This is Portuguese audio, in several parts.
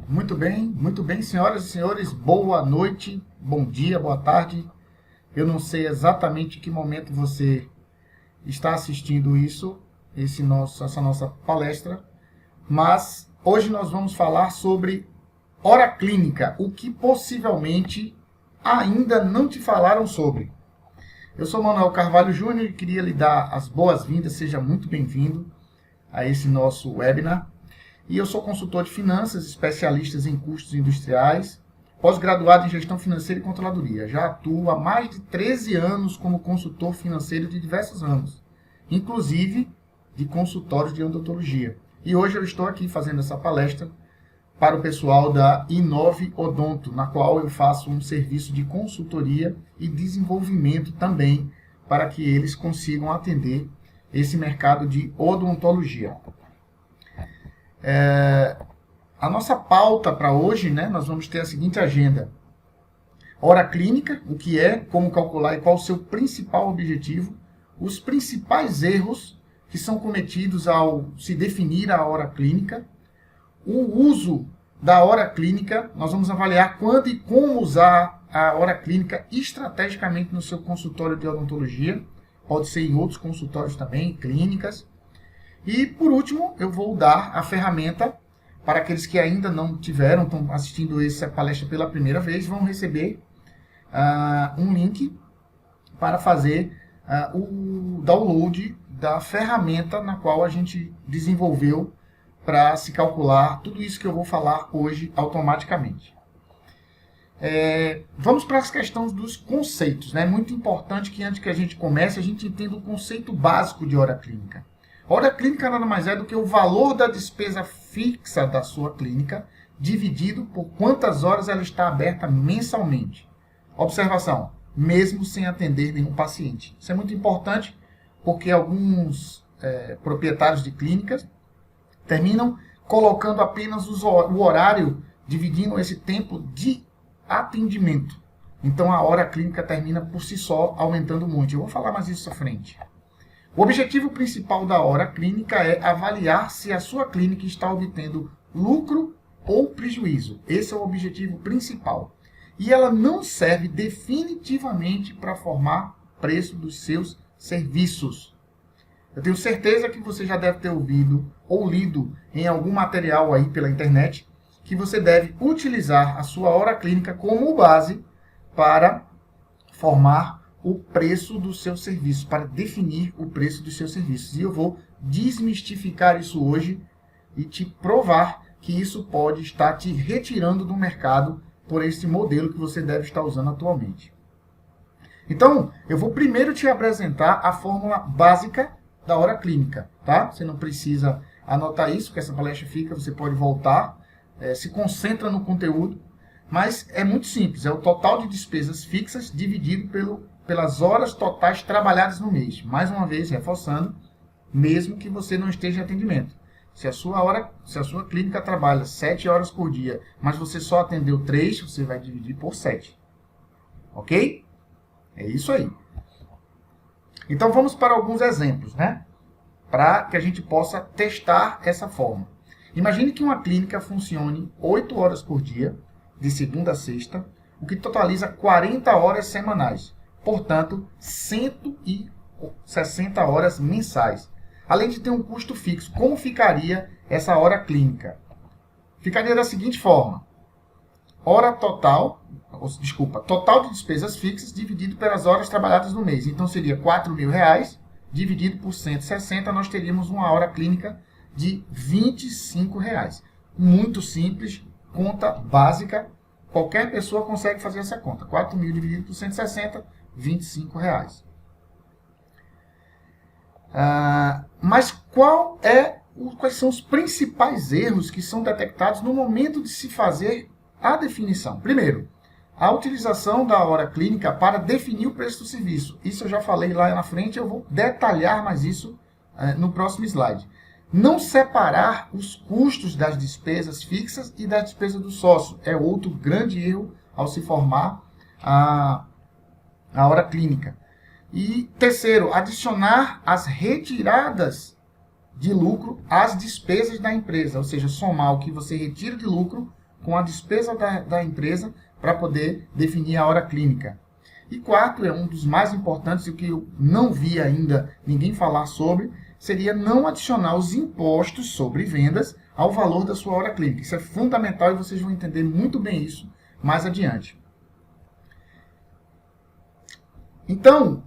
muito bem, senhoras e senhores, boa noite, bom dia, boa tarde. Eu não sei exatamente que momento você está assistindo essa nossa palestra, mas hoje nós vamos falar sobre hora clínica, o que possivelmente ainda não te falaram sobre. Eu sou Manuel Carvalho Júnior e queria lhe dar as boas-vindas, seja muito bem-vindo a esse nosso webinar. E eu sou consultor de finanças, especialista em custos industriais, pós-graduado em gestão financeira e controladoria. Já atuo há mais de 13 anos como consultor financeiro de diversos ramos, inclusive de consultórios de odontologia. E hoje eu estou aqui fazendo essa palestra para o pessoal da Inove Odonto, na qual eu faço um serviço de consultoria e desenvolvimento também, para que eles consigam atender esse mercado de odontologia. A nossa pauta para hoje, nós vamos ter a seguinte agenda. Hora clínica, o que é, como calcular e qual o seu principal objetivo, os principais erros que são cometidos ao se definir a hora clínica, o uso da hora clínica, nós vamos avaliar quando e como usar a hora clínica estrategicamente no seu consultório de odontologia, pode ser em outros consultórios também, clínicas. E, por último, eu vou dar a ferramenta para aqueles que ainda não tiveram, estão assistindo essa palestra pela primeira vez, vão receber um link para fazer o download da ferramenta na qual a gente desenvolveu para se calcular tudo isso que eu vou falar hoje automaticamente. Vamos para as questões dos conceitos. É muito importante que antes que a gente comece, a gente entenda o conceito básico de hora clínica. Hora clínica nada mais é do que o valor da despesa fixa da sua clínica dividido por quantas horas ela está aberta mensalmente. Observação, mesmo sem atender nenhum paciente. Isso é muito importante porque alguns proprietários de clínicas terminam colocando apenas o horário, dividindo esse tempo de atendimento. Então a hora clínica termina por si só aumentando muito. Eu vou falar mais isso à frente. O objetivo principal da hora clínica é avaliar se a sua clínica está obtendo lucro ou prejuízo. Esse é o objetivo principal. E ela não serve definitivamente para formar preço dos seus serviços. Eu tenho certeza que você já deve ter ouvido ou lido em algum material aí pela internet que você deve utilizar a sua hora clínica como base para formar o preço do seu serviço, para definir o preço dos seus serviços. E eu vou desmistificar isso hoje e te provar que isso pode estar te retirando do mercado por esse modelo que você deve estar usando atualmente. Então, eu vou primeiro te apresentar a fórmula básica da hora clínica, tá? Você não precisa anotar isso, porque essa palestra fica, você pode voltar, se concentra no conteúdo, mas é muito simples, é o total de despesas fixas dividido pelas horas totais trabalhadas no mês. Mais uma vez, reforçando, mesmo que você não esteja em atendimento. Se a sua clínica trabalha 7 horas por dia, mas você só atendeu 3, você vai dividir por 7. Ok? É isso aí. Então vamos para alguns exemplos, para que a gente possa testar essa forma. Imagine que uma clínica funcione 8 horas por dia, de segunda a sexta, o que totaliza 40 horas semanais. Portanto, 160 horas mensais. Além de ter um custo fixo. Como ficaria essa hora clínica? Ficaria da seguinte forma. Total de despesas fixas dividido pelas horas trabalhadas no mês. Então, seria R$4.000 dividido por 160, nós teríamos uma hora clínica de R$25. Muito simples, conta básica. Qualquer pessoa consegue fazer essa conta. 4.000 dividido por 160, R$25. Mas quais são os principais erros que são detectados no momento de se fazer a definição? Primeiro, a utilização da hora clínica para definir o preço do serviço. Isso eu já falei lá na frente, eu vou detalhar mais isso no próximo slide. Não separar os custos das despesas fixas e das despesas do sócio. É outro grande erro ao se formar a hora clínica. E terceiro, adicionar as retiradas de lucro às despesas da empresa, ou seja, somar o que você retira de lucro com a despesa da empresa para poder definir a hora clínica. E quarto, é um dos mais importantes e o que eu não vi ainda ninguém falar sobre, seria não adicionar os impostos sobre vendas ao valor da sua hora clínica. Isso é fundamental e vocês vão entender muito bem isso mais adiante. Então,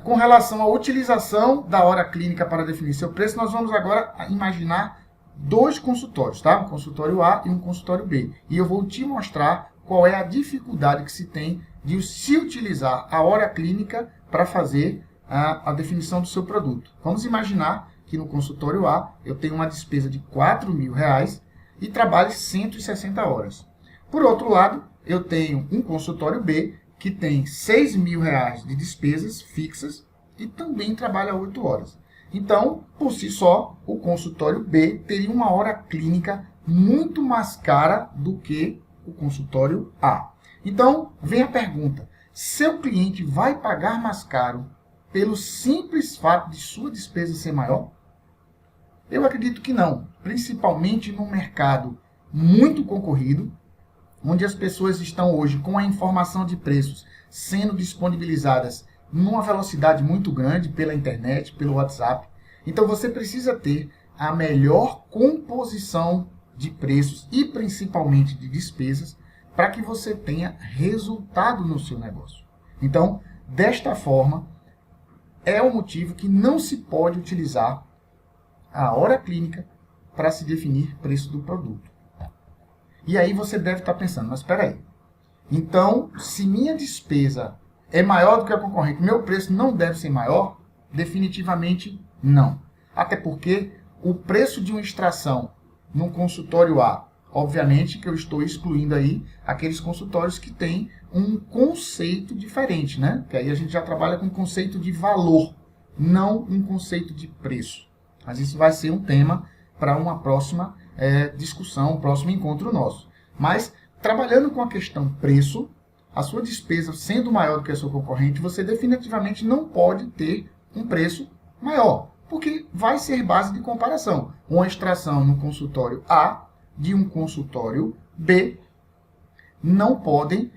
com relação à utilização da hora clínica para definir seu preço, nós vamos agora imaginar dois consultórios, tá? Um consultório A e um consultório B. E eu vou te mostrar qual é a dificuldade que se tem de se utilizar a hora clínica para fazer a definição do seu produto. Vamos imaginar que no consultório A eu tenho uma despesa de R$4.000 e trabalho 160 horas. Por outro lado, eu tenho um consultório B que tem R$6.000 de despesas fixas e também trabalha 8 horas. Então, por si só, o consultório B teria uma hora clínica muito mais cara do que o consultório A. Então, vem a pergunta: seu cliente vai pagar mais caro pelo simples fato de sua despesa ser maior? Eu acredito que não, principalmente num mercado muito concorrido, onde as pessoas estão hoje com a informação de preços sendo disponibilizadas numa velocidade muito grande pela internet, pelo WhatsApp. Então você precisa ter a melhor composição de preços e principalmente de despesas para que você tenha resultado no seu negócio. Então, desta forma, é o motivo que não se pode utilizar a hora clínica para se definir preço do produto. E aí você deve estar pensando, mas espera aí. Então, se minha despesa é maior do que a concorrente, meu preço não deve ser maior? Definitivamente não. Até porque o preço de uma extração num consultório A, obviamente que eu estou excluindo aí aqueles consultórios que têm um conceito diferente, né? Que aí a gente já trabalha com conceito de valor, não um conceito de preço. Mas isso vai ser um tema para uma próxima discussão, um próximo encontro nosso. Mas, trabalhando com a questão preço, a sua despesa sendo maior do que a sua concorrente, você definitivamente não pode ter um preço maior, porque vai ser base de comparação. Uma extração no consultório A de um consultório B não podem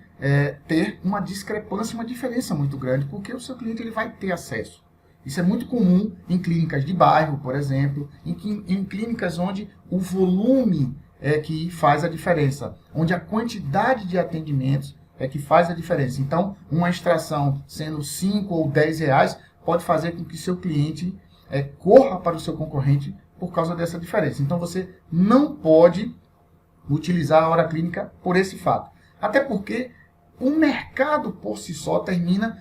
ter uma discrepância, uma diferença muito grande, porque o seu cliente ele vai ter acesso. Isso é muito comum em clínicas de bairro, por exemplo, em clínicas onde o volume é que faz a diferença, onde a quantidade de atendimentos é que faz a diferença. Então, uma extração sendo 5 ou 10 reais pode fazer com que seu cliente corra para o seu concorrente por causa dessa diferença. Então, você não pode utilizar a hora clínica por esse fato. Até porque o mercado por si só termina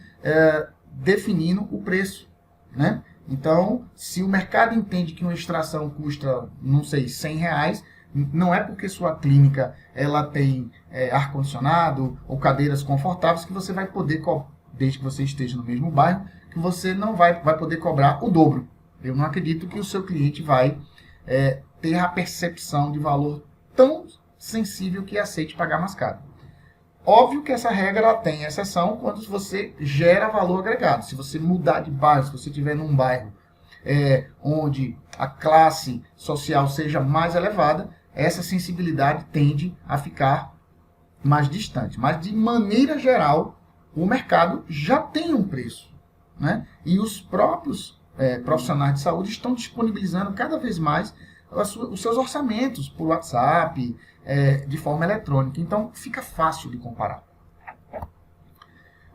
definindo o preço, né? Então, se o mercado entende que uma extração custa, não sei, 100 reais, não é porque sua clínica ela tem ar-condicionado ou cadeiras confortáveis que você vai poder, desde que você esteja no mesmo bairro, que você não vai poder cobrar o dobro. Eu não acredito que o seu cliente vai ter a percepção de valor tão sensível que aceite pagar mais caro. Óbvio que essa regra ela tem exceção quando você gera valor agregado. Se você mudar de bairro, se você estiver num bairro onde a classe social seja mais elevada, essa sensibilidade tende a ficar mais distante. Mas, de maneira geral, o mercado já tem um preço, né? E os próprios profissionais de saúde estão disponibilizando cada vez mais os seus orçamentos por WhatsApp, de forma eletrônica. Então, fica fácil de comparar.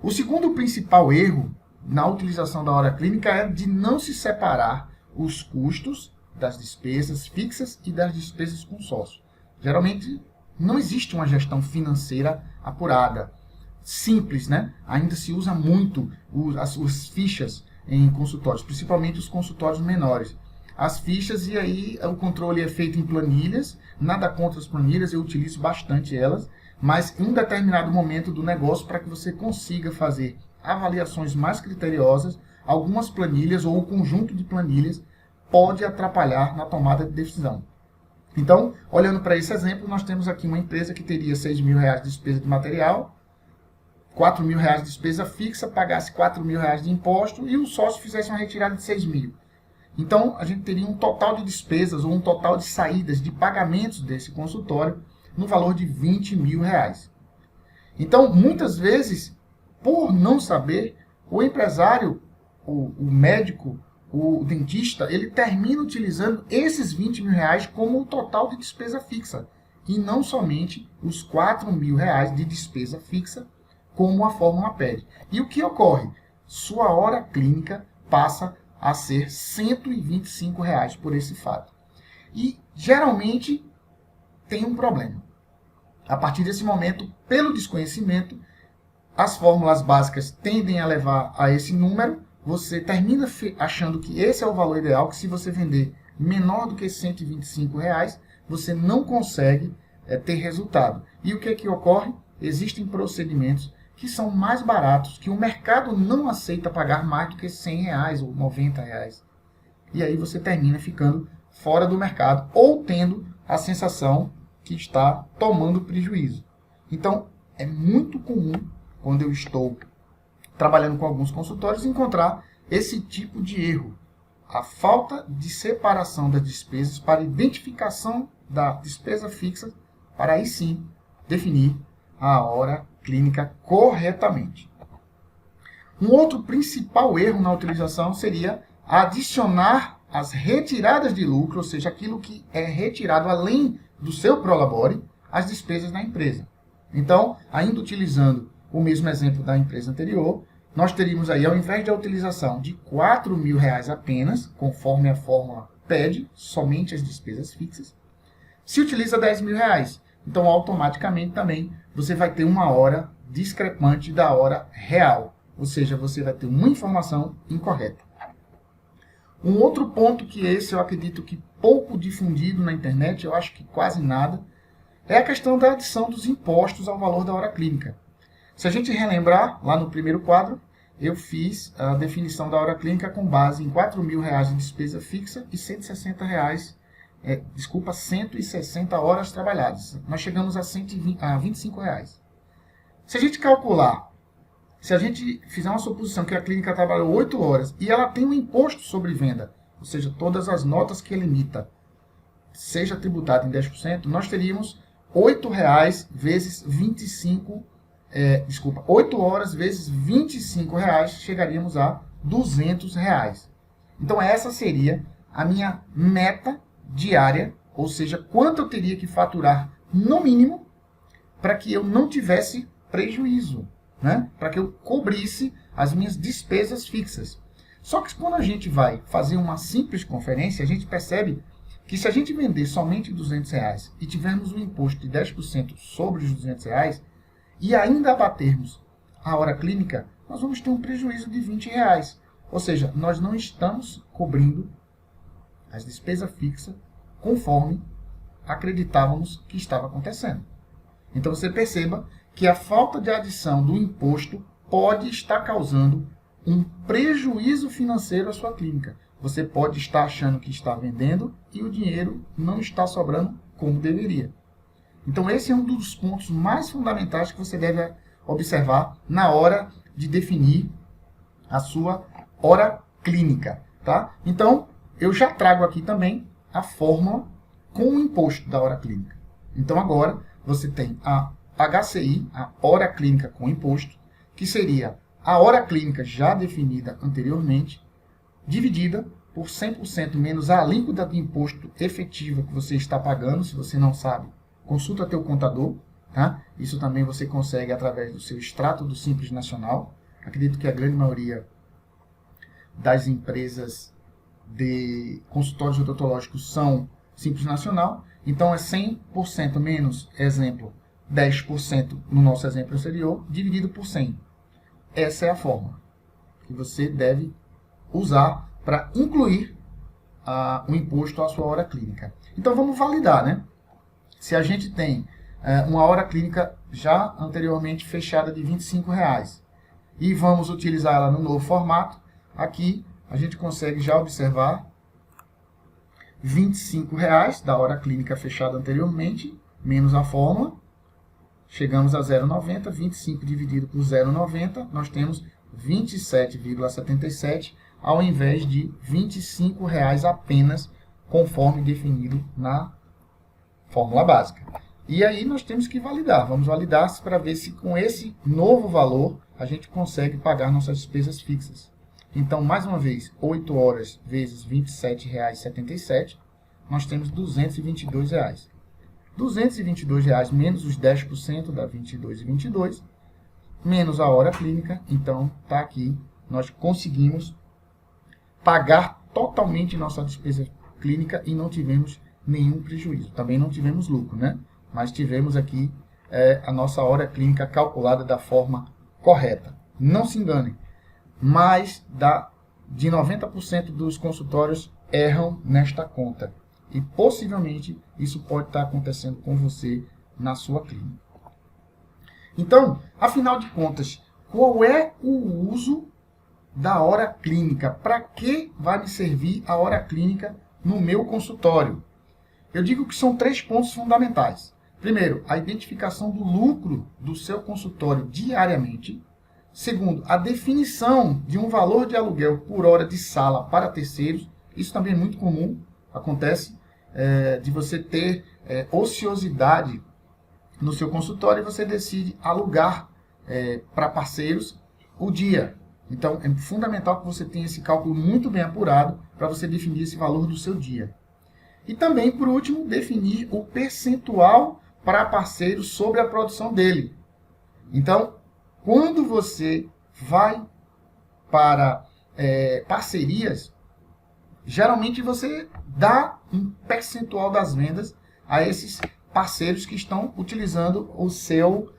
O segundo principal erro na utilização da hora clínica é de não se separar os custos das despesas fixas e das despesas com sócio. Geralmente, não existe uma gestão financeira apurada, simples, né? Ainda se usa muito as fichas em consultórios, principalmente os consultórios menores. As fichas, e aí o controle é feito em planilhas, nada contra as planilhas, eu utilizo bastante elas, mas em um determinado momento do negócio, para que você consiga fazer avaliações mais criteriosas, algumas planilhas ou o conjunto de planilhas pode atrapalhar na tomada de decisão. Então, olhando para esse exemplo, nós temos aqui uma empresa que teria R$6.000 de despesa de material, R$4.000 de despesa fixa, pagasse R$4.000 de imposto e o sócio fizesse uma retirada de R$6.000. Então, a gente teria um total de despesas ou um total de saídas de pagamentos desse consultório no valor de R$20.000. Então, muitas vezes, por não saber, o empresário, o médico, o dentista, ele termina utilizando esses R$20.000 como o total de despesa fixa, e não somente os R$4.000 de despesa fixa, como a fórmula pede. E o que ocorre? Sua hora clínica passa a ser R$125 por esse fato. E, geralmente, tem um problema. A partir desse momento, pelo desconhecimento, as fórmulas básicas tendem a levar a esse número, você termina achando que esse é o valor ideal, que se você vender menor do que R$125, você não consegue ter resultado. E o que é que ocorre? Existem procedimentos que são mais baratos, que o mercado não aceita pagar mais do que R$100 ou R$90. E aí você termina ficando fora do mercado ou tendo a sensação que está tomando prejuízo. Então, é muito comum, quando eu estou trabalhando com alguns consultórios, encontrar esse tipo de erro. A falta de separação das despesas para identificação da despesa fixa, para aí sim definir a hora clínica corretamente. Um outro principal erro na utilização seria adicionar as retiradas de lucro, ou seja, aquilo que é retirado além do seu prolabore, as despesas da empresa. Então, ainda utilizando o mesmo exemplo da empresa anterior, nós teríamos aí, ao invés da utilização de R$4.000 apenas, conforme a fórmula pede, somente as despesas fixas, se utiliza R$10.000. Então, automaticamente também você vai ter uma hora discrepante da hora real. Ou seja, você vai ter uma informação incorreta. Um outro ponto que esse eu acredito que pouco difundido na internet, eu acho que quase nada, é a questão da adição dos impostos ao valor da hora clínica. Se a gente relembrar, lá no primeiro quadro, eu fiz a definição da hora clínica com base em R$4.000 de despesa fixa e R$160 160 horas trabalhadas. Nós chegamos a R$25. Se a gente calcular, se a gente fizer uma suposição que a clínica trabalhou 8 horas e ela tem um imposto sobre venda, ou seja, todas as notas que ele emita, seja tributado em 10%, nós teríamos R$8 vezes 25, 8 horas vezes R$25, chegaríamos a R$200. Então essa seria a minha meta diária, ou seja, quanto eu teria que faturar no mínimo para que eu não tivesse prejuízo, né? Para que eu cobrisse as minhas despesas fixas. Só que quando a gente vai fazer uma simples conferência, a gente percebe que se a gente vender somente R$200 e tivermos um imposto de 10% sobre os R$200 e ainda abatermos a hora clínica, nós vamos ter um prejuízo de R$20. Ou seja, nós não estamos cobrindo as despesas fixas conforme acreditávamos que estava acontecendo. Então você perceba que a falta de adição do imposto pode estar causando um prejuízo financeiro à sua clínica. Você pode estar achando que está vendendo e o dinheiro não está sobrando como deveria. Então esse é um dos pontos mais fundamentais que você deve observar na hora de definir a sua hora clínica. Tá? Então, eu já trago aqui também a fórmula com o imposto da hora clínica. Então agora você tem a HCI, a hora clínica com imposto, que seria a hora clínica já definida anteriormente, dividida por 100% menos a alíquota de imposto efetiva que você está pagando. Se você não sabe, consulta teu contador. Tá? Isso também você consegue através do seu extrato do Simples Nacional. Acredito que a grande maioria das empresas de consultórios odontológicos são Simples Nacional. Então é 100% menos, exemplo, 10% no nosso exemplo anterior, dividido por 100. Essa é a fórmula que você deve usar para incluir o imposto à sua hora clínica. Então vamos validar, né? Se a gente tem uma hora clínica já anteriormente fechada de R$25 e vamos utilizá-la no novo formato, aqui a gente consegue já observar R$25 da hora clínica fechada anteriormente, menos a fórmula, chegamos a 0,90, 25 dividido por 0,90, nós temos 27,77, ao invés de R$25 apenas, conforme definido na fórmula básica. E aí nós temos que validar. Vamos validar para ver se com esse novo valor a gente consegue pagar nossas despesas fixas. Então, mais uma vez, 8 horas vezes R$ 27,77, nós temos R$ 222. R$ 222 menos os 10% da 22,22, menos a hora clínica. Então, está aqui, nós conseguimos pagar totalmente nossa despesa clínica e não tivemos nenhum prejuízo. Também não tivemos lucro, né? Mas tivemos aqui a nossa hora clínica calculada da forma correta. Não se enganem, mais de 90% dos consultórios erram nesta conta. E possivelmente isso pode estar acontecendo com você na sua clínica. Então, afinal de contas, qual é o uso da hora clínica? Para que vai me servir a hora clínica no meu consultório? Eu digo que são 3 pontos fundamentais. Primeiro, a identificação do lucro do seu consultório diariamente. Segundo, a definição de um valor de aluguel por hora de sala para terceiros. Isso também é muito comum, acontece, de você ter ociosidade no seu consultório e você decide alugar para parceiros o dia. Então, é fundamental que você tenha esse cálculo muito bem apurado para você definir esse valor do seu dia. E também, por último, definir o percentual para parceiros sobre a produção dele. Então, quando você vai para parcerias, geralmente você dá um percentual das vendas a esses parceiros que estão utilizando o seu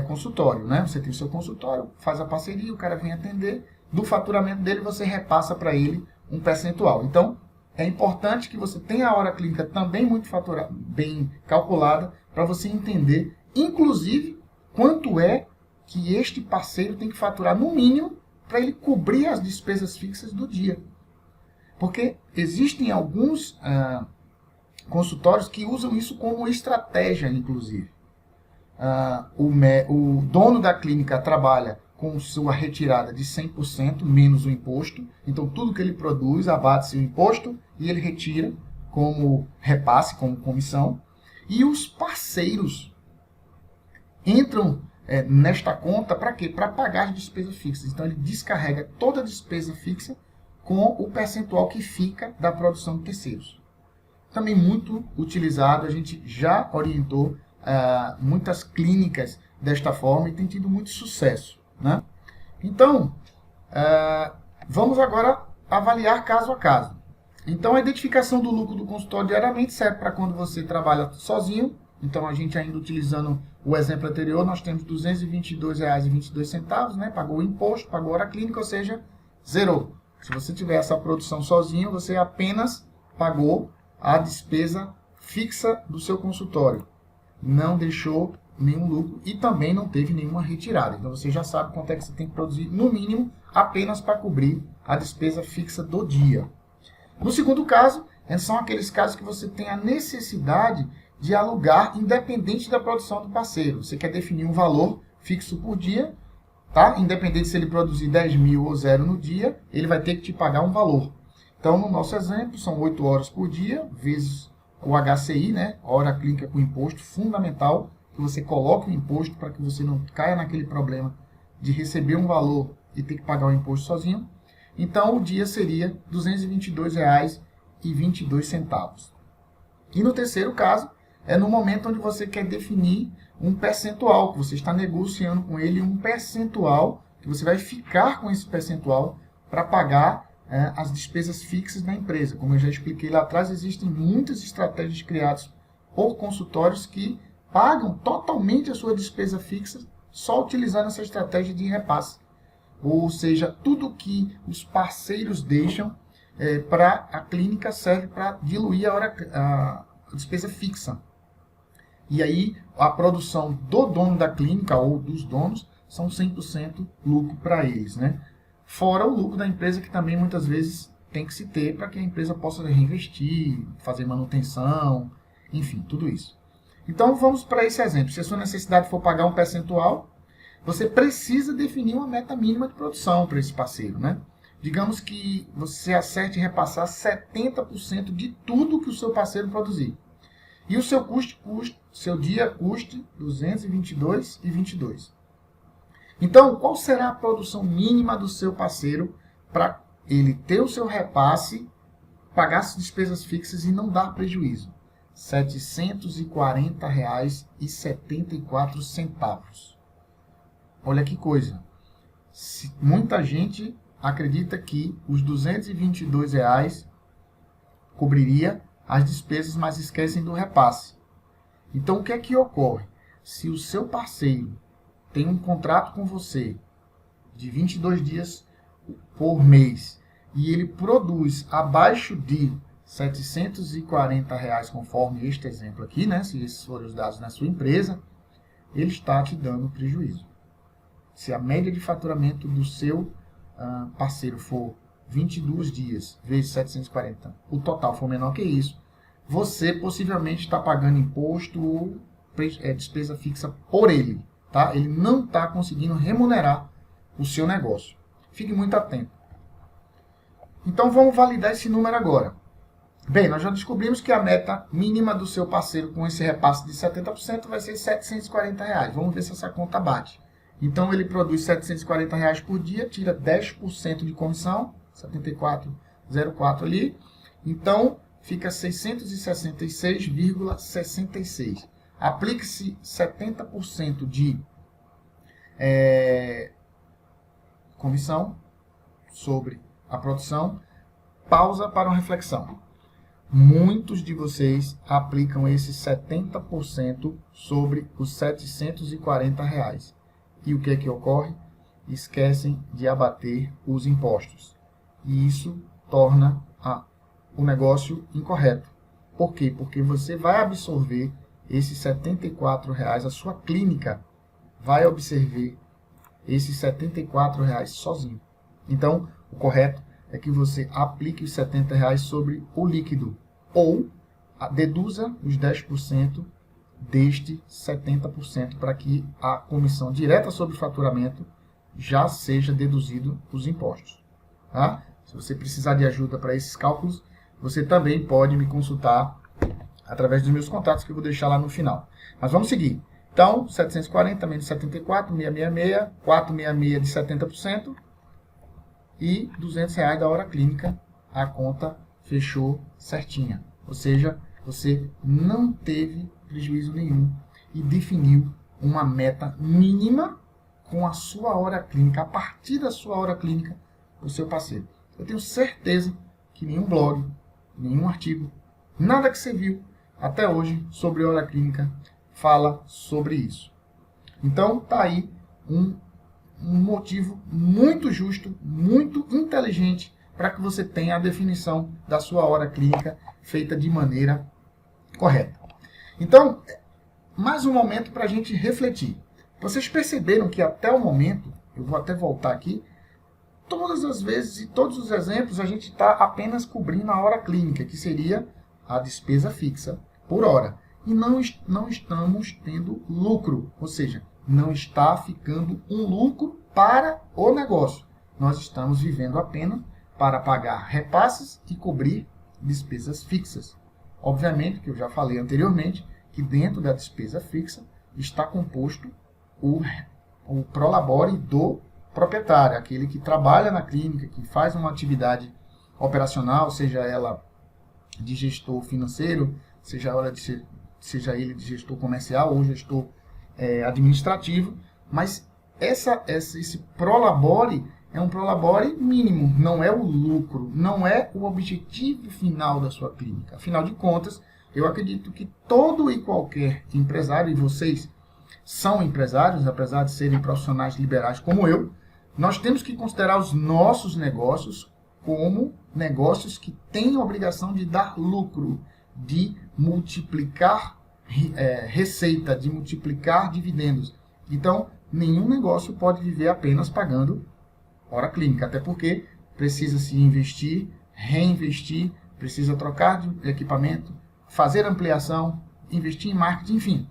consultório, né? Você tem o seu consultório, faz a parceria, o cara vem atender, do faturamento dele você repassa para ele um percentual. Então, é importante que você tenha a hora clínica também muito bem calculada para você entender, inclusive, quanto é que este parceiro tem que faturar no mínimo para ele cobrir as despesas fixas do dia. Porque existem alguns consultórios que usam isso como estratégia, inclusive. O dono da clínica trabalha com sua retirada de 100% menos o imposto. Então, tudo que ele produz, abate-se o imposto e ele retira como repasse, como comissão. E os parceiros entram nesta conta para quê? Para pagar as despesas fixas. Então, ele descarrega toda a despesa fixa com o percentual que fica da produção de terceiros. Também muito utilizado, a gente já orientou muitas clínicas desta forma e tem tido muito sucesso, né? Então, vamos agora avaliar caso a caso. Então, a identificação do lucro do consultório diariamente serve para quando você trabalha sozinho. Então, a gente ainda utilizando o exemplo anterior, nós temos R$ 222,22, né? Pagou o imposto, pagou a hora clínica, ou seja, zerou. Se você tiver essa produção sozinho, você apenas pagou a despesa fixa do seu consultório. Não deixou nenhum lucro e também não teve nenhuma retirada. Então você já sabe quanto é que você tem que produzir, no mínimo, apenas para cobrir a despesa fixa do dia. No segundo caso, são aqueles casos que você tem a necessidade de alugar independente da produção do parceiro. Você quer definir um valor fixo por dia, tá? Independente se ele produzir 10 mil ou 0 no dia, ele vai ter que te pagar um valor. Então, no nosso exemplo, são 8 horas por dia, vezes o HCI, né? Hora clínica com imposto, fundamental que você coloque o imposto para que você não caia naquele problema de receber um valor e ter que pagar o imposto sozinho. Então, o dia seria R$ 222,22. E no terceiro caso, é no momento onde você quer definir um percentual, que você está negociando com ele um percentual, que você vai ficar com esse percentual para pagar as despesas fixas da empresa. Como eu já expliquei lá atrás, existem muitas estratégias criadas por consultórios que pagam totalmente a sua despesa fixa só utilizando essa estratégia de repasse. Ou seja, tudo que os parceiros deixam para a clínica serve para diluir a despesa fixa. E aí, a produção do dono da clínica ou dos donos são 100% lucro para eles, né? Fora o lucro da empresa, que também muitas vezes tem que se ter para que a empresa possa reinvestir, fazer manutenção, enfim, tudo isso. Então, vamos para esse exemplo. Se a sua necessidade for pagar um percentual, você precisa definir uma meta mínima de produção para esse parceiro, né? Digamos que você acerte repassar 70% de tudo que o seu parceiro produzir. E o seu seu dia custe 222,22. Então, qual será a produção mínima do seu parceiro para ele ter o seu repasse, pagar as despesas fixas e não dar prejuízo? R$ 740,74. Olha que coisa. Muita gente acredita que os R$ 222 cobriria as despesas, mas esquecem do repasse. Então, o que é que ocorre? Se o seu parceiro tem um contrato com você de 22 dias por mês e ele produz abaixo de R$ 740, conforme este exemplo aqui, né? Se esses forem os dados na sua empresa, ele está te dando prejuízo. Se a média de faturamento do seu parceiro for 22 dias vezes 740, o total for menor que isso, você possivelmente está pagando imposto ou despesa fixa por ele. Tá? Ele não está conseguindo remunerar o seu negócio. Fique muito atento. Então vamos validar esse número agora. Bem, nós já descobrimos que a meta mínima do seu parceiro com esse repasse de 70% vai ser R$ 740. Vamos ver se essa conta bate. Então ele produz R$ 740 por dia, tira 10% de comissão, 74,04 ali. Então fica 666,66. Aplique-se 70% de comissão sobre a produção. Pausa para uma reflexão. Muitos de vocês aplicam esse 70% sobre os R$ 740. E o que é que ocorre? Esquecem de abater os impostos. E isso torna o negócio incorreto. Por quê? Porque você vai absorver esses R$ 74, a sua clínica vai absorver esses R$ 74 sozinho. Então, o correto é que você aplique os R$ 70 sobre o líquido ou deduza os 10% deste 70% para que a comissão direta sobre o faturamento já seja deduzido os impostos. Tá? Se você precisar de ajuda para esses cálculos, você também pode me consultar através dos meus contatos que eu vou deixar lá no final. Mas vamos seguir. Então, 740 menos 74, 666, 466 de 70% e R$ 200 da hora clínica. A conta fechou certinha. Ou seja, você não teve prejuízo nenhum e definiu uma meta mínima com a sua hora clínica, a partir da sua hora clínica, o seu parceiro. Eu tenho certeza que nenhum blog, nenhum artigo, nada que você viu até hoje sobre hora clínica fala sobre isso. Então, tá aí um motivo muito justo, muito inteligente para que você tenha a definição da sua hora clínica feita de maneira correta. Então, mais um momento para a gente refletir. Vocês perceberam que até o momento, eu vou até voltar aqui, todas as vezes e todos os exemplos a gente está apenas cobrindo a hora clínica, que seria a despesa fixa por hora. E não estamos tendo lucro, ou seja, não está ficando um lucro para o negócio. Nós estamos vivendo apenas para pagar repasses e cobrir despesas fixas. Obviamente, que eu já falei anteriormente, que dentro da despesa fixa está composto o prolabore do proprietário, aquele que trabalha na clínica, que faz uma atividade operacional, seja ela de gestor financeiro, seja ele de gestor comercial ou gestor administrativo, mas esse prolabore é um prolabore mínimo, não é o lucro, não é o objetivo final da sua clínica. Afinal de contas, eu acredito que todo e qualquer empresário, e vocês são empresários, apesar de serem profissionais liberais como eu, nós temos que considerar os nossos negócios como negócios que têm a obrigação de dar lucro, de multiplicar receita, de multiplicar dividendos. Então, nenhum negócio pode viver apenas pagando hora clínica, até porque precisa se investir, reinvestir, precisa trocar de equipamento, fazer ampliação, investir em marketing, enfim,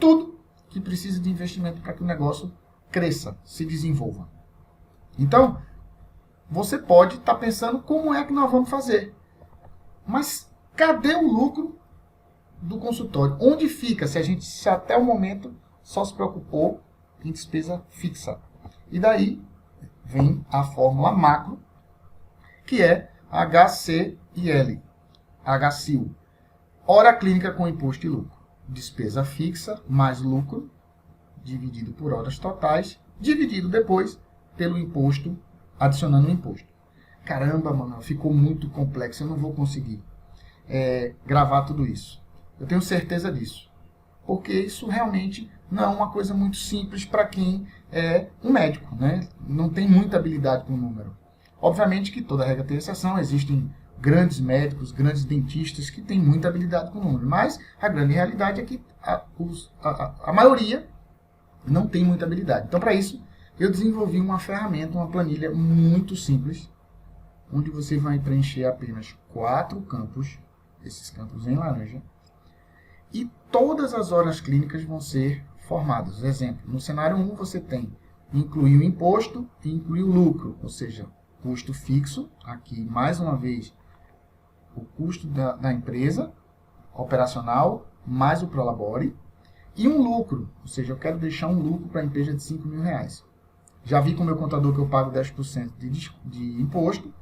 tudo que precisa de investimento para que o negócio cresça, se desenvolva. Então, você pode estar pensando como é que nós vamos fazer. Mas cadê o lucro do consultório. Onde fica se a gente até o momento só se preocupou em despesa fixa? E daí vem a fórmula macro, que é HCIL, HCIL. Hora clínica com imposto e lucro. Despesa fixa mais lucro, dividido por horas totais, dividido depois pelo imposto, adicionando o imposto. Caramba, mano, ficou muito complexo, eu não vou conseguir gravar tudo isso. Eu tenho certeza disso. Porque isso realmente não é uma coisa muito simples para quem é um médico, né? Não tem muita habilidade com o número. Obviamente que toda regra tem exceção, existem grandes médicos, grandes dentistas que têm muita habilidade com o número, mas a grande realidade é que a maioria não tem muita habilidade. Então, para isso, eu desenvolvi uma ferramenta, uma planilha muito simples, onde você vai preencher apenas 4 campos, esses campos em laranja, e todas as horas clínicas vão ser formadas. Exemplo, no cenário 1 você tem incluir o imposto e incluir o lucro, ou seja, custo fixo, aqui mais uma vez o custo da empresa operacional, mais o Prolabore, e um lucro, ou seja, eu quero deixar um lucro para a empresa de R$5.000. Já vi com o meu contador que eu pago 10% de imposto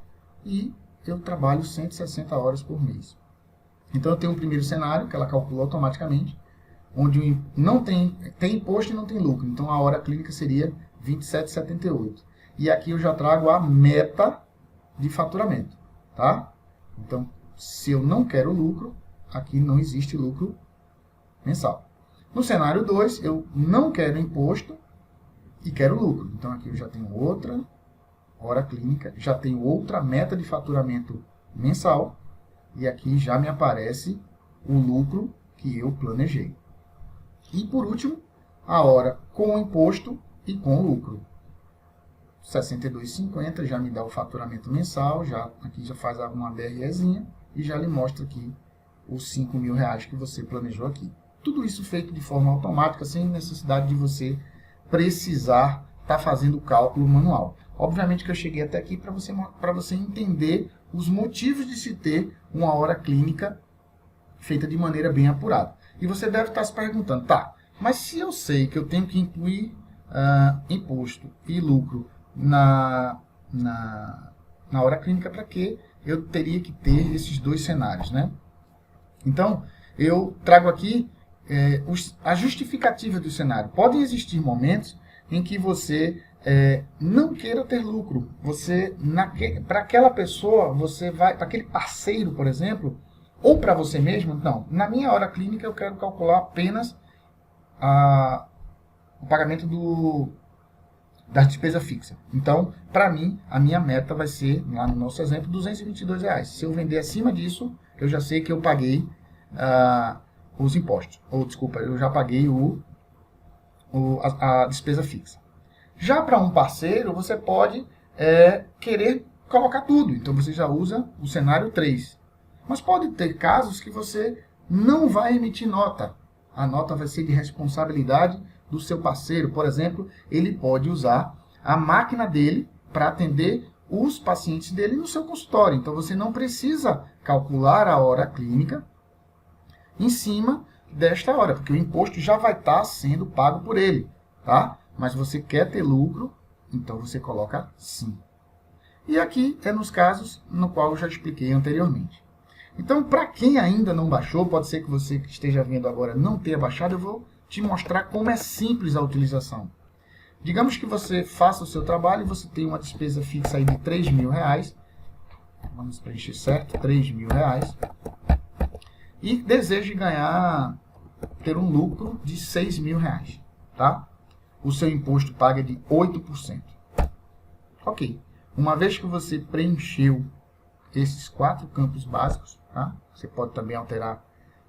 e eu trabalho 160 horas por mês. Então eu tenho um primeiro cenário, que ela calcula automaticamente, onde não tem imposto e não tem lucro. Então a hora clínica seria R$ 27,78. E aqui eu já trago a meta de faturamento, tá? Então, se eu não quero lucro, aqui não existe lucro mensal. No cenário 2, eu não quero imposto e quero lucro. Então aqui eu já tenho outra hora clínica, já tenho outra meta de faturamento mensal, e aqui já me aparece o lucro que eu planejei. E por último, a hora com imposto e com lucro. R$ 62,50 já me dá o faturamento mensal, aqui já faz uma DREzinha e já lhe mostra aqui os R$5.000 que você planejou aqui. Tudo isso feito de forma automática, sem necessidade de você precisar estar fazendo o cálculo manual. Obviamente que eu cheguei até aqui para você entender os motivos de se ter uma hora clínica feita de maneira bem apurada. E você deve estar se perguntando, tá, mas se eu sei que eu tenho que incluir imposto e lucro na hora clínica, para que eu teria que ter esses dois cenários, né? Então, eu trago aqui a justificativa do cenário. Podem existir momentos em que você não queira ter lucro. Para aquela pessoa, você vai, para aquele parceiro, por exemplo, ou para você mesmo, não. Na minha hora clínica, eu quero calcular apenas o pagamento da despesa fixa. Então, para mim, a minha meta vai ser, lá no nosso exemplo, R$222. Se eu vender acima disso, eu já sei que eu paguei os impostos. Ou, desculpa, eu já paguei a despesa fixa. Já para um parceiro, você pode querer colocar tudo. Então, você já usa o cenário 3. Mas pode ter casos que você não vai emitir nota. A nota vai ser de responsabilidade do seu parceiro. Por exemplo, ele pode usar a máquina dele para atender os pacientes dele no seu consultório. Então, você não precisa calcular a hora clínica em cima desta hora, porque o imposto já vai estar sendo pago por ele, tá? Mas você quer ter lucro, então você coloca sim. E aqui é nos casos no qual eu já expliquei anteriormente. Então, para quem ainda não baixou, pode ser que você que esteja vendo agora não tenha baixado, eu vou te mostrar como é simples a utilização. Digamos que você faça o seu trabalho e você tem uma despesa fixa aí de R$3.000. Vamos preencher certo, R$3.000. E deseja ter um lucro de R$6.000, tá? O seu imposto paga de 8%. Ok. Uma vez que você preencheu esses 4 campos básicos, tá? Você pode também alterar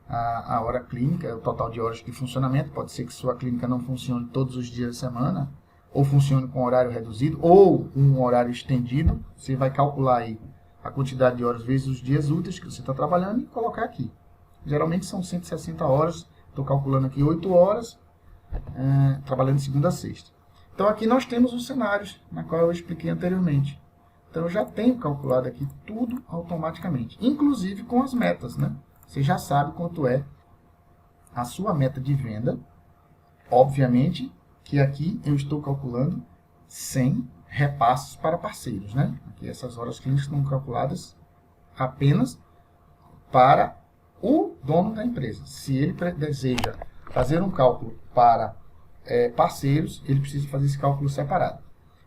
a hora clínica, o total de horas de funcionamento. Pode ser que sua clínica não funcione todos os dias da semana, ou funcione com horário reduzido, ou um horário estendido. Você vai calcular aí a quantidade de horas vezes os dias úteis que você está trabalhando e colocar aqui. Geralmente são 160 horas, estou calculando aqui 8 horas, trabalhando de segunda a sexta. Então aqui nós temos os cenários, na qual eu expliquei anteriormente. Então eu já tenho calculado aqui tudo automaticamente, inclusive com as metas, né? Você já sabe quanto é a sua meta de venda. Obviamente que aqui eu estou calculando 100 repasses para parceiros, né? Aqui essas horas clínicas estão calculadas apenas para o dono da empresa. Se ele deseja fazer um cálculo para parceiros, ele precisa fazer esse cálculo separado.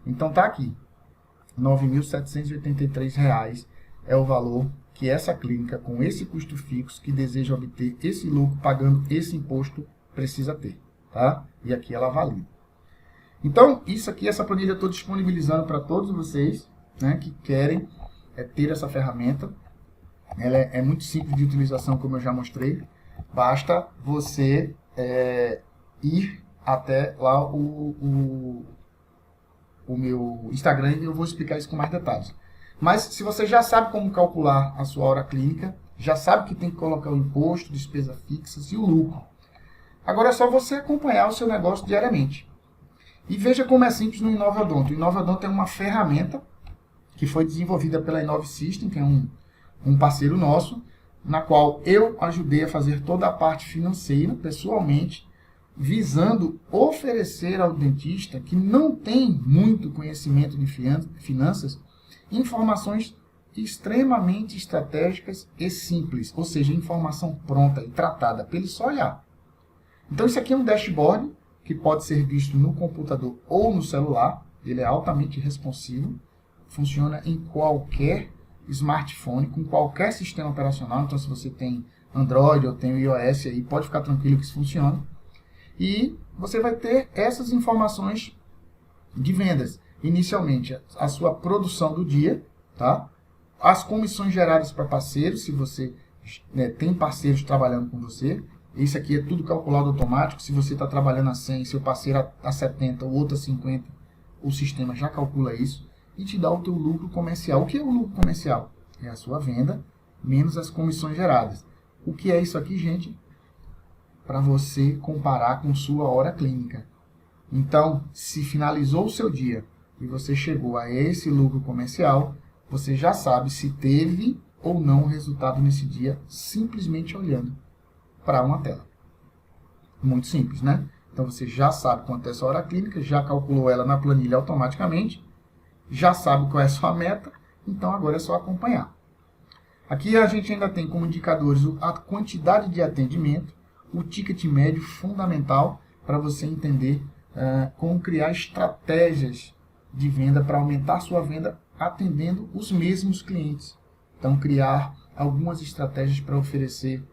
Então tá aqui, R$ 9.783 é o valor que essa clínica, com esse custo fixo, que deseja obter esse lucro pagando esse imposto, precisa ter, tá? E aqui ela valida. Então, isso aqui, essa planilha eu estou disponibilizando para todos vocês, né, que querem ter essa ferramenta. Ela é muito simples de utilização, como eu já mostrei. Basta você ir até lá o meu Instagram e eu vou explicar isso com mais detalhes. Mas se você já sabe como calcular a sua hora clínica, já sabe que tem que colocar o imposto, despesas fixas e o lucro. Agora é só você acompanhar o seu negócio diariamente. E veja como é simples no Inovadonto. O Inovadonto é uma ferramenta que foi desenvolvida pela Inove System, que é um parceiro nosso, na qual eu ajudei a fazer toda a parte financeira, pessoalmente, visando oferecer ao dentista que não tem muito conhecimento de finanças, informações extremamente estratégicas e simples, ou seja, informação pronta e tratada para ele só olhar. Então isso aqui é um dashboard que pode ser visto no computador ou no celular, ele é altamente responsivo, funciona em qualquer smartphone, com qualquer sistema operacional. Então se você tem Android ou tem iOS, aí pode ficar tranquilo que isso funciona. E você vai ter essas informações de vendas. Inicialmente, a sua produção do dia, tá? As comissões geradas para parceiros, se você tem parceiros trabalhando com você. Isso aqui é tudo calculado automático. Se você está trabalhando a 100, seu parceiro a 70, o outro a 50, o sistema já calcula isso e te dá o teu lucro comercial. O que é o lucro comercial? É a sua venda menos as comissões geradas. O que é isso aqui, gente? Para você comparar com sua hora clínica. Então, se finalizou o seu dia e você chegou a esse lucro comercial, você já sabe se teve ou não resultado nesse dia, simplesmente olhando para uma tela. Muito simples, né? Então você já sabe quanto é a sua hora clínica, já calculou ela na planilha automaticamente, já sabe qual é a sua meta, então agora é só acompanhar. Aqui a gente ainda tem como indicadores a quantidade de atendimento, o ticket médio fundamental para você entender como criar estratégias de venda para aumentar sua venda atendendo os mesmos clientes. Então criar algumas estratégias para oferecer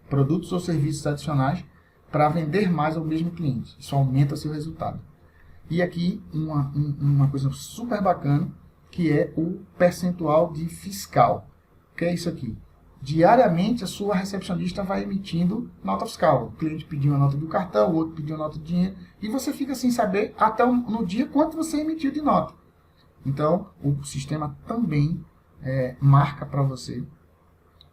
produtos ou serviços adicionais para vender mais ao mesmo cliente. Isso aumenta seu resultado. E aqui uma coisa super bacana, que é o percentual de fiscal. O que é isso aqui? Diariamente a sua recepcionista vai emitindo nota fiscal. O cliente pediu uma nota do cartão, o outro pediu uma nota de dinheiro, e você fica sem saber até no dia quanto você emitiu de nota. Então, o sistema também marca para você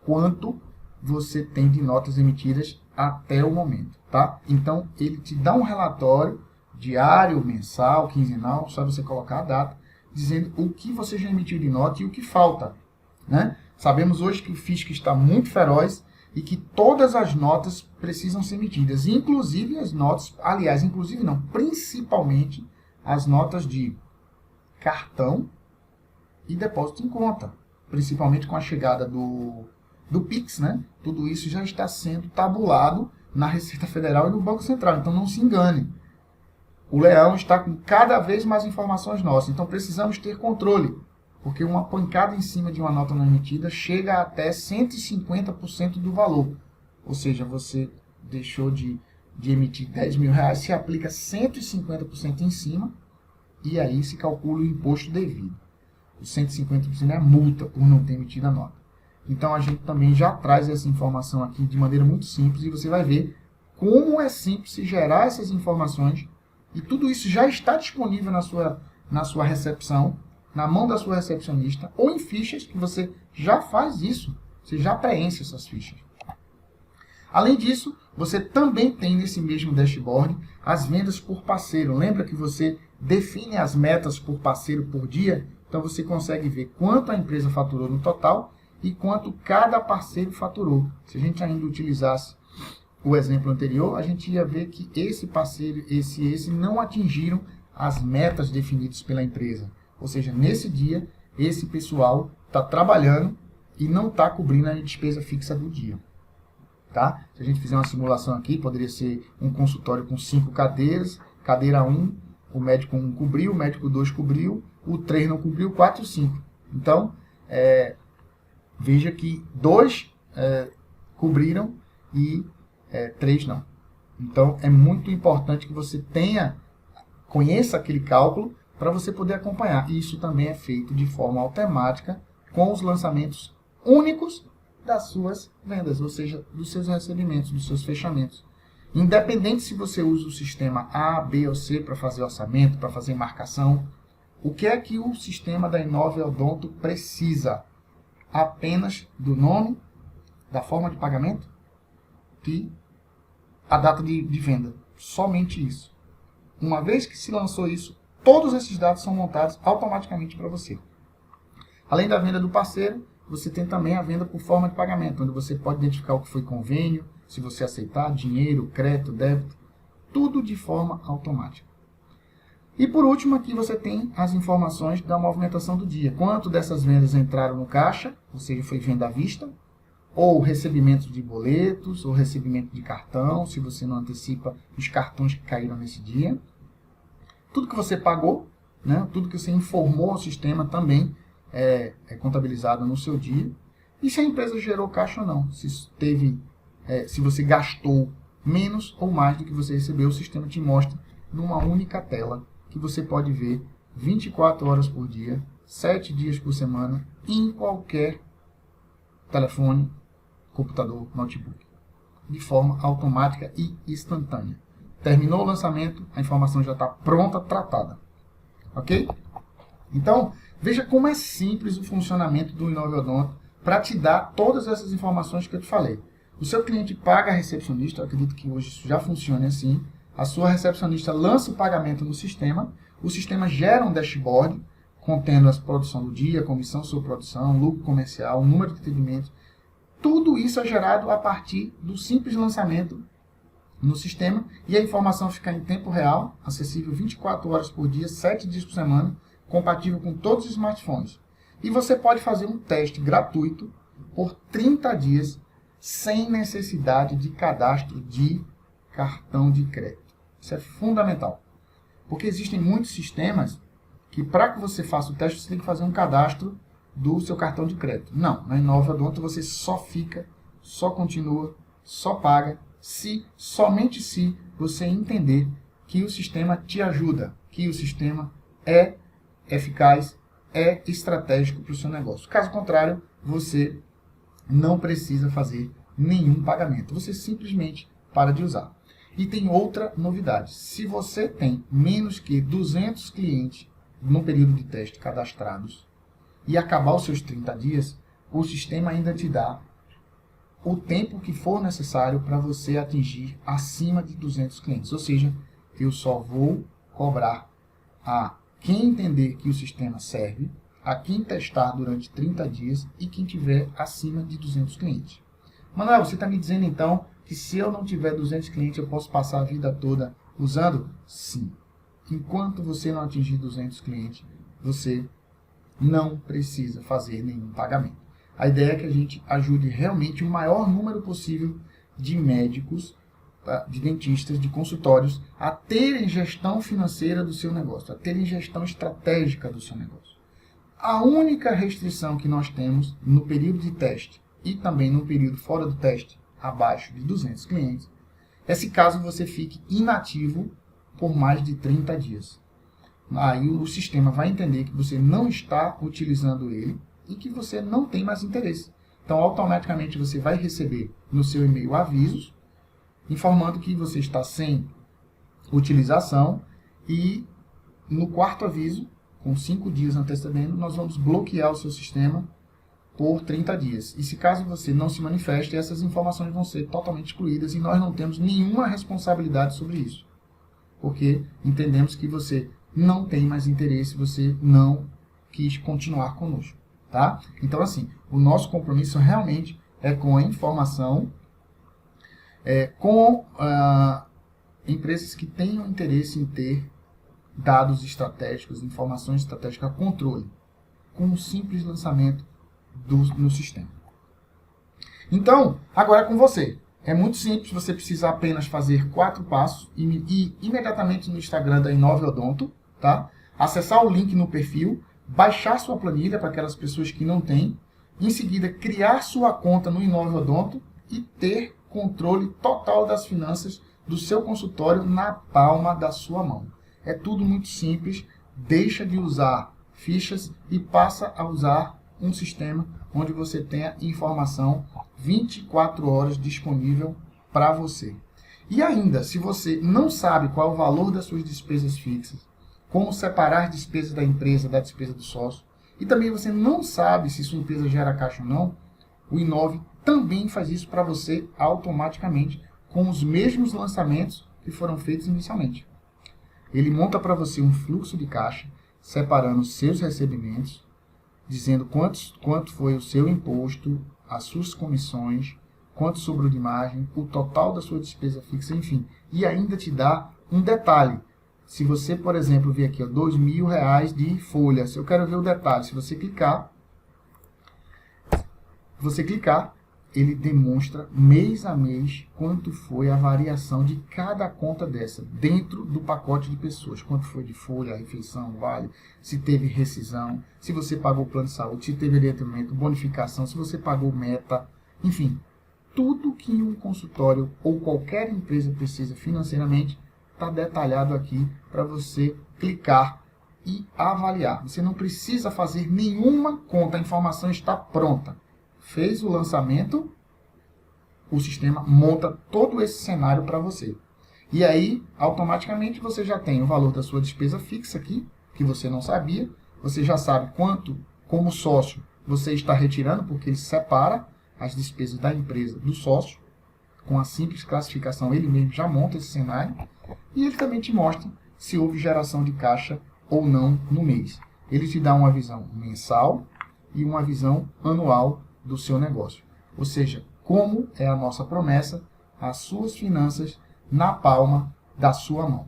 quanto você tem de notas emitidas até o momento, tá? Então, ele te dá um relatório diário, mensal, quinzenal, só você colocar a data, dizendo o que você já emitiu de nota e o que falta, né? Sabemos hoje que o fisco está muito feroz e que todas as notas precisam ser emitidas, inclusive as notas, aliás, inclusive não, principalmente as notas de cartão e depósito em conta, principalmente com a chegada do Pix, né? Tudo isso já está sendo tabulado na Receita Federal e no Banco Central, então não se engane. O leão está com cada vez mais informações nossas, então precisamos ter controle, porque uma pancada em cima de uma nota não emitida chega até 150% do valor. Ou seja, você deixou de emitir R$10.000, se aplica 150% em cima, e aí se calcula o imposto devido. O 150% é a multa por não ter emitido a nota. Então a gente também já traz essa informação aqui de maneira muito simples, e você vai ver como é simples se gerar essas informações, e tudo isso já está disponível na sua recepção, na mão da sua recepcionista, ou em fichas que você já faz isso, você já preenche essas fichas. Além disso, você também tem nesse mesmo dashboard as vendas por parceiro. Lembra que você define as metas por parceiro por dia? Então você consegue ver quanto a empresa faturou no total e quanto cada parceiro faturou. Se a gente ainda utilizasse o exemplo anterior, a gente ia ver que esse parceiro, esse não atingiram as metas definidas pela empresa. Ou seja, nesse dia, esse pessoal está trabalhando e não está cobrindo a despesa fixa do dia. Tá? Se a gente fizer uma simulação aqui, poderia ser um consultório com 5 cadeiras, cadeira 1, o médico 1 cobriu, o médico 2 cobriu, o 3 não cobriu, 4 e 5. Então, veja que 2 cobriram e 3 não. Então, é muito importante que você conheça aquele cálculo para você poder acompanhar. Isso também é feito de forma automática com os lançamentos únicos das suas vendas, ou seja, dos seus recebimentos, dos seus fechamentos. Independente se você usa o sistema A, B ou C para fazer orçamento, para fazer marcação, o que é que o sistema da Inove Odonto precisa? Apenas do nome, da forma de pagamento e a data de venda. Somente isso. Uma vez que se lançou isso, todos esses dados são montados automaticamente para você. Além da venda do parceiro, você tem também a venda por forma de pagamento, onde você pode identificar o que foi convênio, se você aceitar, dinheiro, crédito, débito, tudo de forma automática. E por último, aqui você tem as informações da movimentação do dia. Quanto dessas vendas entraram no caixa, ou seja, foi venda à vista, ou recebimento de boletos, ou recebimento de cartão, se você não antecipa os cartões que caíram nesse dia. Tudo que você pagou, né, tudo que você informou ao sistema também é contabilizado no seu dia. E se a empresa gerou caixa ou não, se você gastou menos ou mais do que você recebeu, o sistema te mostra numa única tela, que você pode ver 24 horas por dia, 7 dias por semana, em qualquer telefone, computador, notebook, de forma automática e instantânea. Terminou o lançamento, a informação já está pronta, tratada. Ok? Então, veja como é simples o funcionamento do Inove Odonto para te dar todas essas informações que eu te falei. O seu cliente paga a recepcionista, eu acredito que hoje isso já funcione assim. A sua recepcionista lança o pagamento no sistema, o sistema gera um dashboard contendo a produção do dia, comissão sobre produção, lucro comercial, número de atendimentos. Tudo isso é gerado a partir do simples lançamento no sistema e a informação fica em tempo real, acessível 24 horas por dia, 7 dias por semana, compatível com todos os smartphones. E você pode fazer um teste gratuito por 30 dias sem necessidade de cadastro de cartão de crédito. Isso é fundamental. Porque existem muitos sistemas que para que você faça o teste, você tem que fazer um cadastro do seu cartão de crédito. Não, na Inove Odonto você só fica, só continua, só paga, somente se você entender que o sistema te ajuda, que o sistema é eficaz, é estratégico para o seu negócio. Caso contrário, você não precisa fazer nenhum pagamento. Você simplesmente para de usar. E tem outra novidade. Se você tem menos que 200 clientes no período de teste cadastrados e acabar os seus 30 dias, o sistema ainda te dá o tempo que for necessário para você atingir acima de 200 clientes. Ou seja, eu só vou cobrar a quem entender que o sistema serve, a quem testar durante 30 dias e quem tiver acima de 200 clientes. Manuel, você está me dizendo então que se eu não tiver 200 clientes eu posso passar a vida toda usando? Sim. Enquanto você não atingir 200 clientes, você não precisa fazer nenhum pagamento. A ideia é que a gente ajude realmente o maior número possível de médicos, de dentistas, de consultórios a terem gestão financeira do seu negócio, a terem gestão estratégica do seu negócio. A única restrição que nós temos no período de teste e também no período fora do teste, abaixo de 200 clientes, é se caso você fique inativo por mais de 30 dias. Aí o sistema vai entender que você não está utilizando ele e que você não tem mais interesse. Então, automaticamente você vai receber no seu e-mail avisos informando que você está sem utilização e no quarto aviso, com 5 dias antecedendo, nós vamos bloquear o seu sistema por 30 dias. E se caso você não se manifeste, essas informações vão ser totalmente excluídas e nós não temos nenhuma responsabilidade sobre isso. Porque entendemos que você não tem mais interesse, você não quis continuar conosco. Tá? Então, assim, o nosso compromisso realmente é com a informação com empresas que tenham interesse em ter dados estratégicos, informações estratégicas, controle, com um simples lançamento no sistema. Então, agora é com você. É muito simples, você precisa apenas fazer 4 passos e ir imediatamente no Instagram da Inoveodonto, tá? Acessar o link no perfil, baixar sua planilha para aquelas pessoas que não têm, em seguida criar sua conta no Inoveodonto e ter controle total das finanças do seu consultório na palma da sua mão. É tudo muito simples, deixa de usar fichas e passa a usar um sistema onde você tenha informação 24 horas disponível para você. E ainda, se você não sabe qual é o valor das suas despesas fixas, como separar as despesas da empresa da despesa do sócio, e também você não sabe se sua empresa gera caixa ou não, o Inove também faz isso para você automaticamente, com os mesmos lançamentos que foram feitos inicialmente. Ele monta para você um fluxo de caixa, separando os seus recebimentos, dizendo quanto foi o seu imposto, as suas comissões, quanto sobrou de margem, o total da sua despesa fixa, enfim. E ainda te dá um detalhe. Se você, por exemplo, ver aqui, R$2.000 de folha, se eu quero ver o detalhe, se você clicar, ele demonstra mês a mês quanto foi a variação de cada conta dessa, dentro do pacote de pessoas. Quanto foi de folha, refeição, vale, se teve rescisão, se você pagou plano de saúde, se teve adiantamento, bonificação, se você pagou meta, enfim. Tudo que um consultório ou qualquer empresa precisa financeiramente está detalhado aqui para você clicar e avaliar. Você não precisa fazer nenhuma conta, a informação está pronta. Fez o lançamento, o sistema monta todo esse cenário para você. E aí, automaticamente, você já tem o valor da sua despesa fixa aqui, que você não sabia. Você já sabe quanto, como sócio, você está retirando, porque ele separa as despesas da empresa do sócio. Com a simples classificação, ele mesmo já monta esse cenário. E ele também te mostra se houve geração de caixa ou não no mês. Ele te dá uma visão mensal e uma visão anual do seu negócio. Ou seja, como é a nossa promessa, as suas finanças na palma da sua mão.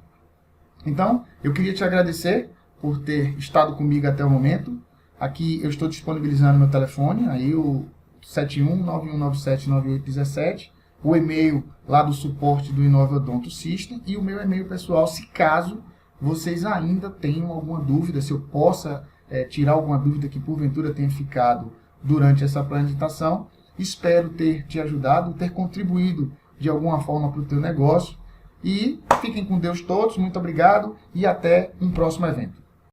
Então, eu queria te agradecer por ter estado comigo até o momento. Aqui eu estou disponibilizando meu telefone, aí o 7191979817, o e-mail lá do suporte do Inoveodonto System e o meu e-mail pessoal, se caso vocês ainda tenham alguma dúvida, se eu possa tirar alguma dúvida que porventura tenha ficado durante essa apresentação. Espero ter te ajudado, ter contribuído de alguma forma para o teu negócio. E fiquem com Deus todos, muito obrigado e até um próximo evento.